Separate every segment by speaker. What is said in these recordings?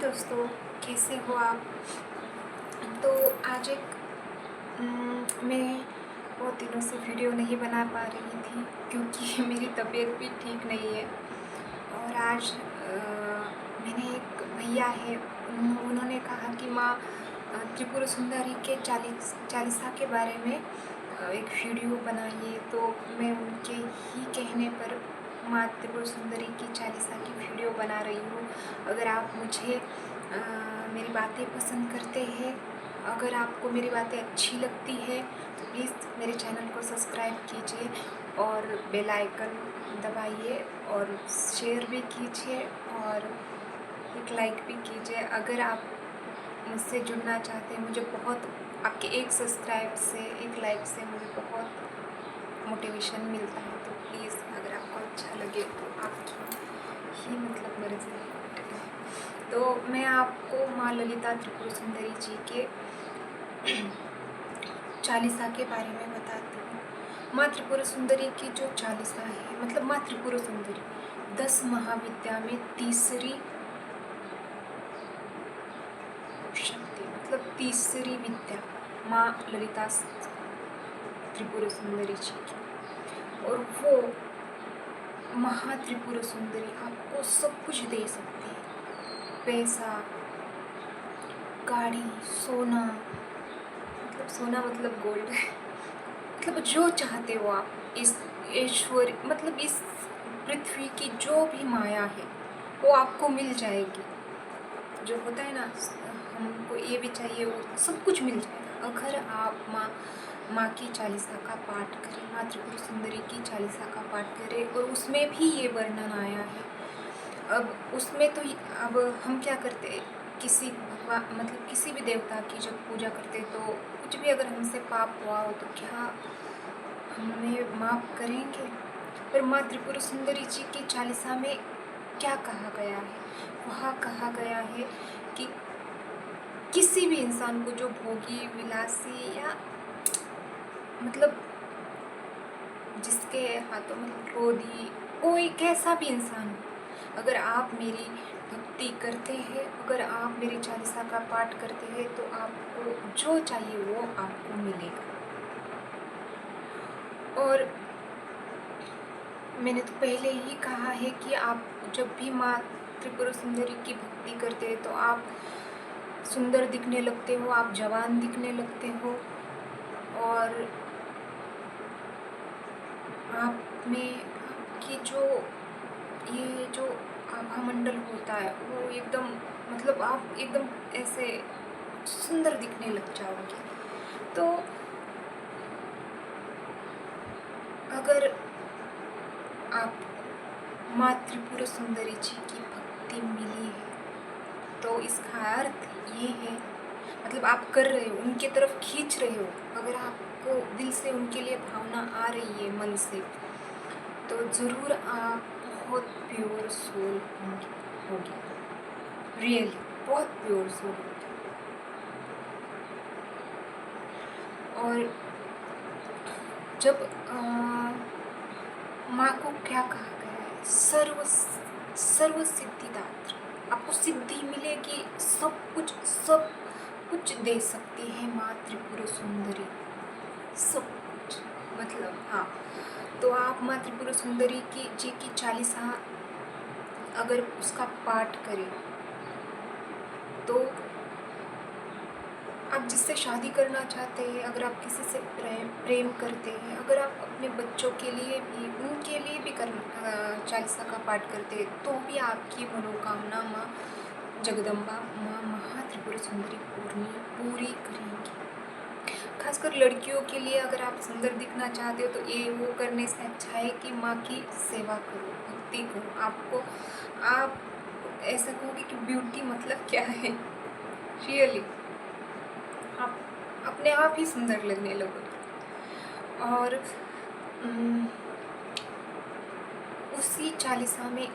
Speaker 1: दोस्तों, कैसे हो आप। तो आज एक मैं बहुत दिनों से वीडियो नहीं बना पा रही थी क्योंकि मेरी तबीयत भी ठीक नहीं है। और आज मैंने एक भैया है, उन्होंने कहा कि माँ त्रिपुर सुंदरी के चालीसा के बारे में एक वीडियो बनाइए। तो मैं उनके ही कहने पर माँ त्रिपुर सुंदरी की चालीसा की वीडियो बना रही हूँ। अगर आप मुझे मेरी बातें पसंद करते हैं, अगर आपको मेरी बातें अच्छी लगती है तो प्लीज़ मेरे चैनल को सब्सक्राइब कीजिए और बेल आइकन दबाइए और शेयर भी कीजिए और एक लाइक भी कीजिए। अगर आप मुझसे जुड़ना चाहते हैं, मुझे बहुत आपके एक सब्सक्राइब से, एक लाइक से मुझे बहुत मोटिवेशन मिलता है। तो प्लीज़ अगर आपको अच्छा लगे तो आपकी ही मर्ज़ी है। तो मैं आपको माँ ललिता त्रिपुर सुंदरी जी के चालीसा के बारे में बताती हूँ। माँ त्रिपुर सुंदरी की जो चालीसा है, माँ त्रिपुर सुंदरी 10 महाविद्या में तीसरी शक्ति, तीसरी विद्या माँ ललिता त्रिपुर सुंदरी जी की। और वो महात्रिपुर सुंदरी आपको सब कुछ दे सकती है। पैसा, गाड़ी, सोना, सोना गोल्ड, जो चाहते हो आप। इस ईश्वर इस पृथ्वी की जो भी माया है वो आपको मिल जाएगी। जो होता है ना, हमको ये भी चाहिए, वो सब कुछ मिल जाएगा अगर आप माँ की चालीसा का पाठ करें, माँ त्रिपुर सुंदरी की चालीसा का पाठ करें। और उसमें भी ये वर्णन आया है। अब उसमें तो अब हम क्या करते हैं, किसी भगवान किसी भी देवता की जब पूजा करते तो कुछ भी अगर हमसे पाप हुआ हो तो क्या हमें माफ़ करेंगे। पर माँ त्रिपुर सुंदरी जी की चालीसा में क्या कहा गया है, वहाँ कहा गया है कि किसी भी इंसान को जो भोगी, विलासी या जिसके हाथों में क्रोधी, कोई कैसा भी इंसान हो, अगर आप मेरी भक्ति करते हैं, अगर आप मेरी चालीसा का पाठ करते हैं तो आपको जो चाहिए वो आपको मिलेगा। और मैंने तो पहले ही कहा है कि आप जब भी माँ त्रिपुर सुंदरी की भक्ति करते हैं तो आप सुंदर दिखने लगते हो, आप जवान दिखने लगते हो और आप में आपकी जो आभा मंडल होता है वो एकदम आप एकदम ऐसे सुंदर दिखने लग जाओगे। तो अगर आप माँ त्रिपुर सुंदरी जी की भक्ति मिली है तो इसका अर्थ ये है, आप कर रहे हो, उनके तरफ खींच रहे हो। अगर आपको दिल से उनके लिए भावना आ रही है मन से, तो ज़रूर आप बहुत प्योर सोल होगी, रियली बहुत प्योर सोल होगी। और जब माँ को क्या कहा गया है, सर्व सिद्धिदात्री, आपको सिद्धि मिलेगी, सब कुछ दे सकती है माँ त्रिपुर सुंदरी, सब कुछ। हाँ, तो आप माँ त्रिपुर सुंदरी जी की चालीसा अगर उसका पाठ करें तो आप जिससे शादी करना चाहते हैं, अगर आप किसी से प्रेम करते हैं, अगर आप अपने बच्चों के लिए भी, उनके लिए भी चालीसा का पाठ करते हैं तो भी आपकी मनोकामना माँ जगदम्बा, माँ महात्रिपुर सुंदरी पूरी करेंगी। खासकर लड़कियों के लिए अगर आप सुंदर दिखना चाहते हो तो ये वो करने से अच्छा है कि माँ की सेवा करो, भक्ति करो। आप ऐसा कहोगे कि ब्यूटी क्या है, रियली आप अपने आप ही सुंदर लगने लगोगे। और उसी चालीसा में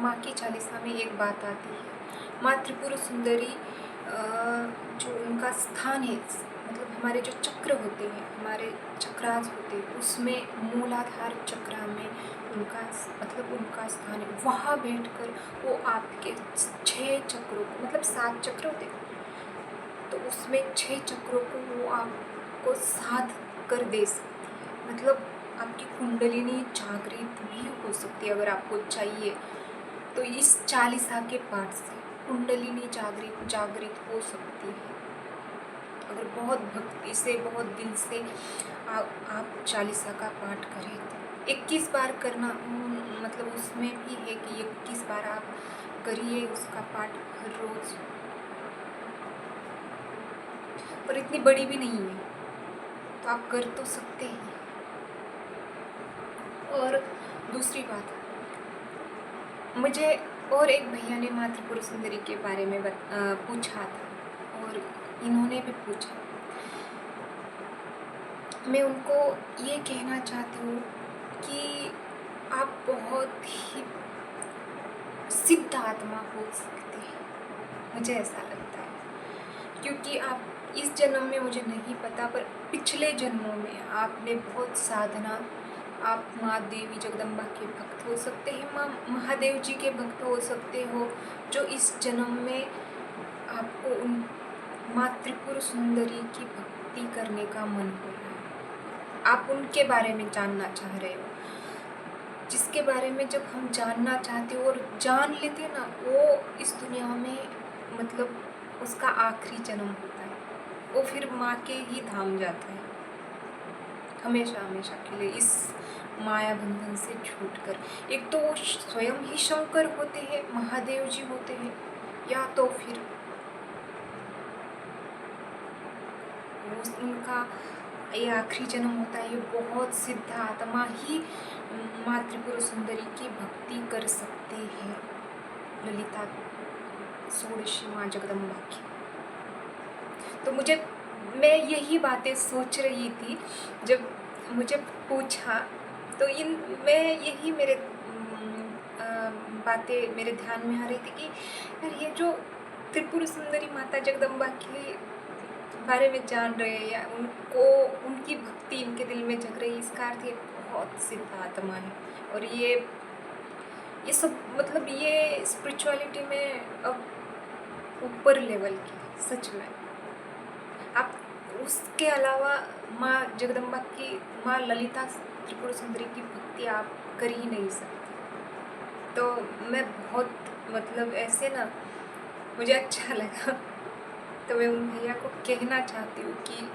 Speaker 1: माँ की चालीसा में एक बात आती है, माँ त्रिपुर सुंदरी जो उनका स्थान है मतलब हमारे जो चक्र होते हैं, हमारे चक्रास होते हैं, उसमें मूलाधार चक्र में उनका मतलब उनका स्थान है। वहाँ बैठकर वो आपके 6 चक्रों को, मतलब 7 चक्र होते हैं, तो उसमें 6 चक्रों को वो आपको साध कर दे सकती है। मतलब आपकी कुंडलिनी जागृत भी हो सकती है अगर आपको चाहिए तो। इस चालीसा के पाठ से कुंडलिनी जागृत हो सकती है अगर बहुत भक्ति से, बहुत दिल से आप चालीसा का पाठ करें तो। 21 बार करना, मतलब उसमें भी है कि 21 बार आप करिए उसका पाठ हर रोज। और इतनी बड़ी भी नहीं है तो आप कर तो सकते हैं। और दूसरी बात, मुझे और एक भैया ने मातृपुर सुंदरी के बारे में पूछा था और इन्होंने भी पूछा। मैं उनको ये कहना चाहती हूँ कि आप बहुत ही सिद्ध आत्मा हो सकते हैं, मुझे ऐसा लगता है। क्योंकि आप इस जन्म में, मुझे नहीं पता, पर पिछले जन्मों में आपने बहुत साधना, आप माँ देवी जगदम्बा के भक्त हो सकते हैं, माँ महादेव जी के भक्त हो सकते हो, जो इस जन्म में आपको उन मातृपुर सुंदरी की भक्ति करने का मन हो रहा है। आप उनके बारे में जानना चाह रहे हो, जिसके बारे में जब हम जानना चाहते हो और जान लेते हैं ना, वो इस दुनिया में मतलब उसका आखिरी जन्म होता है, वो फिर माँ के ही धाम जाता है हमेशा हमेशा के लिए, इस माया बंधन से छूटकर। एक तो वो स्वयं ही शंकर होते हैं, महादेव जी होते हैं, या तो फिर उनका ये आखिरी जन्म होता है। ये बहुत सिद्ध आत्मा ही मातृपुर सुंदरी की भक्ति कर सकते हैं, ललिता षोडशी माँ जगदम्बा की। तो मैं यही बातें सोच रही थी जब मुझे पूछा, तो मैं यही मेरे बातें मेरे ध्यान में आ रही थी कि यार, ये जो त्रिपुर सुंदरी माता जगदम्बा के बारे में जान रहे हैं या उनको, उनकी भक्ति इनके दिल में जग रही है, इसका अर्थ ये बहुत सिद्ध आत्मा है। और ये सब मतलब ये स्पिरिचुअलिटी में अब ऊपर लेवल की, सच में। आप उसके अलावा माँ जगदम्बा की, माँ ललिता त्रिपुर सुंदरी की भक्ति आप कर ही नहीं सकते। तो मैं बहुत मतलब ऐसे ना, मुझे अच्छा लगा, तो मैं उन भैया को कहना चाहती हूँ कि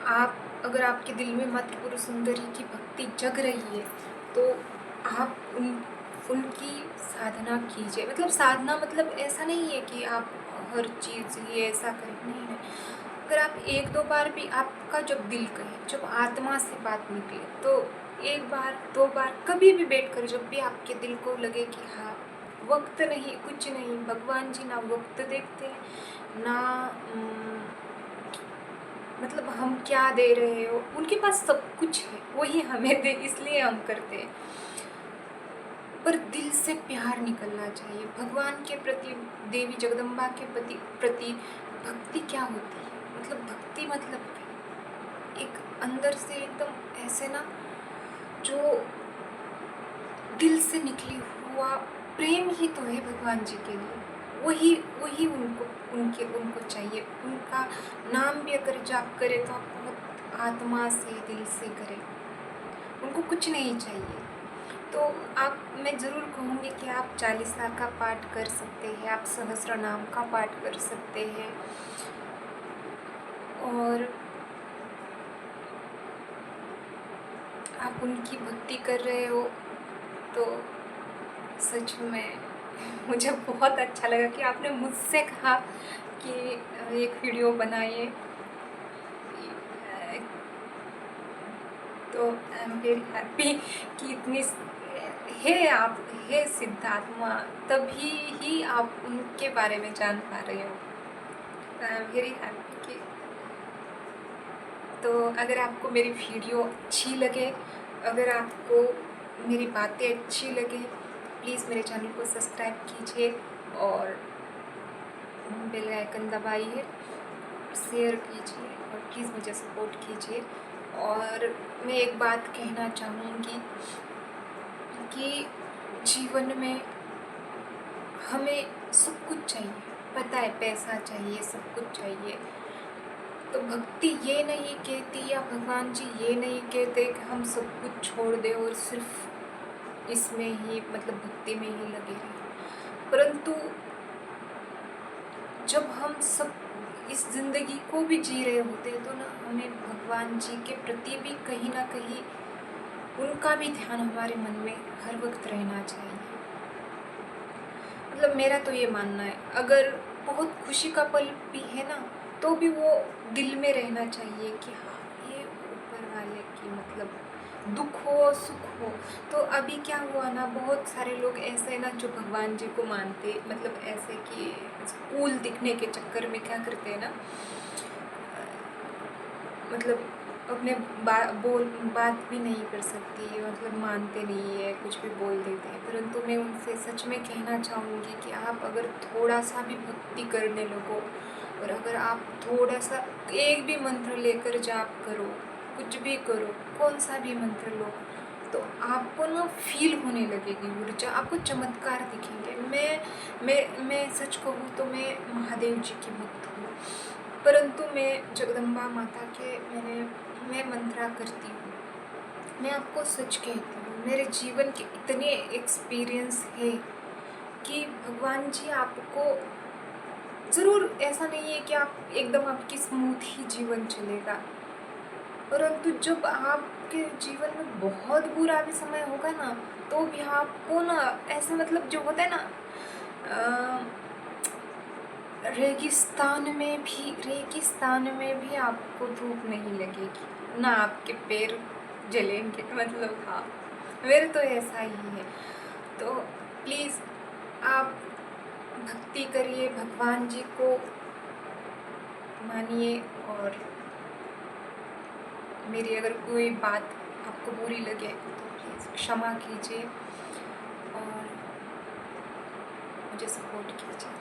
Speaker 1: आप, अगर आपके दिल में मातृपुर सुंदरी की भक्ति जग रही है तो आप उनकी साधना कीजिए। मतलब साधना मतलब ऐसा नहीं है कि आप हर चीज़ ये ऐसा करें, नहीं। अगर आप 1-2 बार भी, आपका जब दिल कहे, जब आत्मा से बात निकले, तो 1 बार 2 बार कभी भी बैठ कर, जब भी आपके दिल को लगे कि हाँ, वक्त नहीं, कुछ नहीं, भगवान जी ना वक्त देखते हैं ना, मतलब हम क्या दे रहे हो, उनके पास सब कुछ है, वही हमें दे, इसलिए हम करते हैं। पर दिल से प्यार निकलना चाहिए भगवान के प्रति, देवी जगदम्बा के प्रति। भक्ति क्या होती है, मतलब भक्ति मतलब एक अंदर से एकदम ऐसे ना, जो दिल से निकली हुआ प्रेम ही तो है भगवान जी के लिए। वही वही उनको चाहिए। उनका नाम भी अगर जाप करे तो आप बहुत आत्मा से, दिल से करें, उनको कुछ नहीं चाहिए। तो मैं ज़रूर कहूँगी कि आप चालीसा का पाठ कर सकते हैं, आप सहस्त्र नाम का पाठ कर सकते हैं। और आप उनकी भक्ति कर रहे हो तो सच में मुझे बहुत अच्छा लगा कि आपने मुझसे कहा कि एक वीडियो बनाइए। तो आई एम वेरी हैप्पी कि इतनी है सिद्धात्मा, तभी ही आप उनके बारे में जान पा रहे हो। तो आई एम वेरी हैप्पी कि, तो अगर आपको मेरी वीडियो अच्छी लगे, अगर आपको मेरी बातें अच्छी लगे, प्लीज़ मेरे चैनल को सब्सक्राइब कीजिए और बेल आइकन दबाइए। शेयर कीजिए और प्लीज़ मुझे सपोर्ट कीजिए। और मैं एक बात कहना चाहूँगी कि जीवन में हमें सब कुछ चाहिए, पता है, पैसा चाहिए, सब कुछ चाहिए। तो भक्ति ये नहीं कहती या भगवान जी ये नहीं कहते कि हम सब कुछ छोड़ दें और सिर्फ इसमें ही मतलब भक्ति में ही लगे रहें। परंतु जब हम सब इस ज़िंदगी को भी जी रहे होते हैं तो ना हमें भगवान जी के प्रति भी कहीं ना कहीं उनका भी ध्यान हमारे मन में हर वक्त रहना चाहिए। मतलब मेरा तो ये मानना है, अगर बहुत खुशी का पल भी है ना तो भी वो दिल में रहना चाहिए कि हाँ, ये ऊपर वाले की मतलब दुख हो सुख हो। तो अभी क्या हुआ ना, बहुत सारे लोग ऐसे हैं ना जो भगवान जी को मानते, मतलब ऐसे कि कूल दिखने के चक्कर में क्या करते हैं ना, मतलब अपने बात भी नहीं कर सकती, मतलब मानते नहीं है, कुछ भी बोल देते हैं। परंतु मैं उनसे सच में कहना चाहूँगी कि आप अगर थोड़ा सा भी भक्ति करने लगो और अगर आप थोड़ा सा एक भी मंत्र लेकर जाप करो, कुछ भी करो, कौन सा भी मंत्र लो, तो आपको ना फील होने लगेगी ऊर्जा, आपको चमत्कार दिखेंगे। मैं सच कहूँ तो मैं महादेव जी की भक्त हूँ, परंतु मैं जगदम्बा माता के मैं मंत्रा करती हूँ। मैं आपको सच कहती हूँ, मेरे जीवन के इतने एक्सपीरियंस है कि भगवान जी आपको ज़रूर, ऐसा नहीं है कि आप एकदम आपकी स्मूथ ही जीवन चलेगा, परंतु जब आपके जीवन में बहुत बुरा भी समय होगा ना तो भी आपको ना ऐसा मतलब जो होता है ना, रेगिस्तान में भी आपको धूप नहीं लगेगी, ना आपके पैर जलेंगे, मतलब हाँ, मेरे तो ऐसा ही है। तो प्लीज़ आप भक्ति करिए, भगवान जी को मानिए और मेरी अगर कोई बात आपको बुरी लगे तो प्लीज़ क्षमा कीजिए और मुझे सपोर्ट कीजिए।